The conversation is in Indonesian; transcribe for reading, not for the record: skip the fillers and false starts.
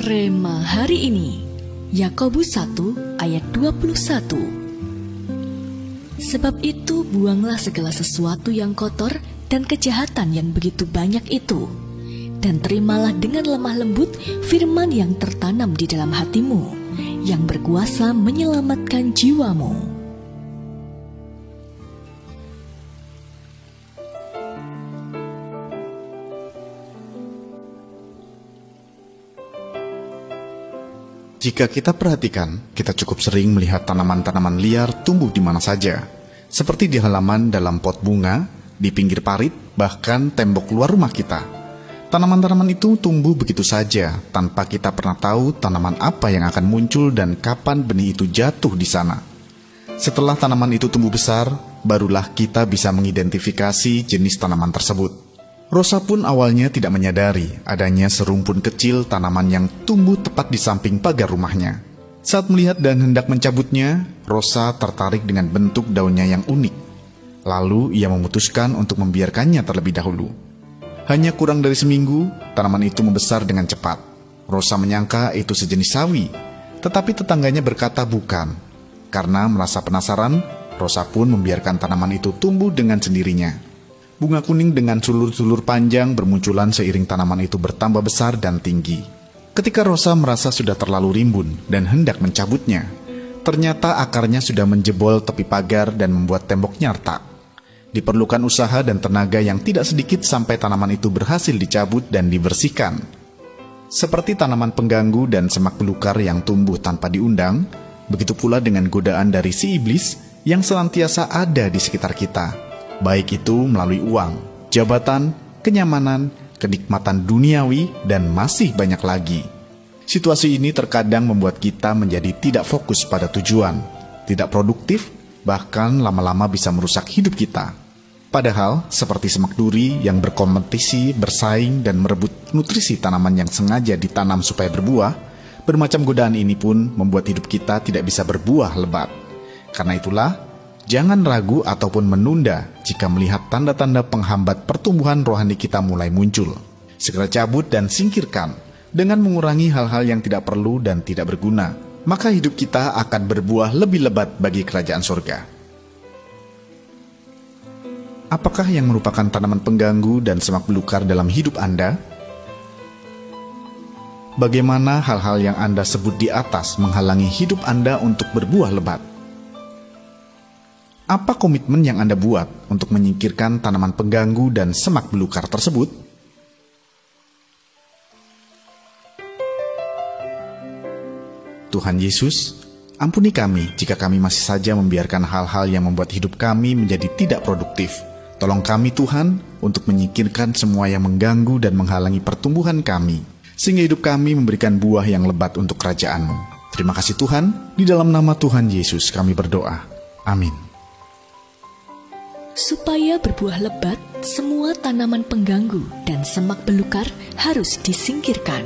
Rema hari ini, Yakobus 1 ayat 21. Sebab itu buanglah segala sesuatu yang kotor dan kejahatan yang begitu banyak itu, dan terimalah dengan lemah lembut firman yang tertanam di dalam hatimu, yang berkuasa menyelamatkan jiwamu. Jika kita perhatikan, kita cukup sering melihat tanaman-tanaman liar tumbuh di mana saja, seperti di halaman, dalam pot bunga, di pinggir parit, bahkan tembok luar rumah kita. Tanaman-tanaman itu tumbuh begitu saja, tanpa kita pernah tahu tanaman apa yang akan muncul dan kapan benih itu jatuh di sana. Setelah tanaman itu tumbuh besar, barulah kita bisa mengidentifikasi jenis tanaman tersebut. Rosa pun awalnya tidak menyadari adanya serumpun kecil tanaman yang tumbuh tepat di samping pagar rumahnya. Saat melihat dan hendak mencabutnya, Rosa tertarik dengan bentuk daunnya yang unik. Lalu ia memutuskan untuk membiarkannya terlebih dahulu. Hanya kurang dari seminggu, tanaman itu membesar dengan cepat. Rosa menyangka itu sejenis sawi, tetapi tetangganya berkata bukan. Karena merasa penasaran, Rosa pun membiarkan tanaman itu tumbuh dengan sendirinya. Bunga kuning dengan sulur-sulur panjang bermunculan seiring tanaman itu bertambah besar dan tinggi. Ketika Rosa merasa sudah terlalu rimbun dan hendak mencabutnya, ternyata akarnya sudah menjebol tepi pagar dan membuat temboknya retak. Diperlukan usaha dan tenaga yang tidak sedikit sampai tanaman itu berhasil dicabut dan dibersihkan. Seperti tanaman pengganggu dan semak belukar yang tumbuh tanpa diundang, begitu pula dengan godaan dari si iblis yang senantiasa ada di sekitar kita. Baik itu melalui uang, jabatan, kenyamanan, kenikmatan duniawi, dan masih banyak lagi. Situasi ini terkadang membuat kita menjadi tidak fokus pada tujuan, tidak produktif, bahkan lama-lama bisa merusak hidup kita. Padahal, seperti semak duri yang berkompetisi, bersaing, dan merebut nutrisi tanaman yang sengaja ditanam supaya berbuah, bermacam godaan ini pun membuat hidup kita tidak bisa berbuah lebat. Karena itulah, jangan ragu ataupun menunda jika melihat tanda-tanda penghambat pertumbuhan rohani kita mulai muncul. Segera cabut dan singkirkan dengan mengurangi hal-hal yang tidak perlu dan tidak berguna. Maka hidup kita akan berbuah lebih lebat bagi kerajaan surga. Apakah yang merupakan tanaman pengganggu dan semak belukar dalam hidup Anda? Bagaimana hal-hal yang Anda sebut di atas menghalangi hidup Anda untuk berbuah lebat? Apa komitmen yang Anda buat untuk menyingkirkan tanaman pengganggu dan semak belukar tersebut? Tuhan Yesus, ampuni kami jika kami masih saja membiarkan hal-hal yang membuat hidup kami menjadi tidak produktif. Tolong kami Tuhan untuk menyingkirkan semua yang mengganggu dan menghalangi pertumbuhan kami, sehingga hidup kami memberikan buah yang lebat untuk kerajaan-Mu. Terima kasih Tuhan, di dalam nama Tuhan Yesus kami berdoa. Amin. Supaya berbuah lebat, semua tanaman pengganggu dan semak belukar harus disingkirkan.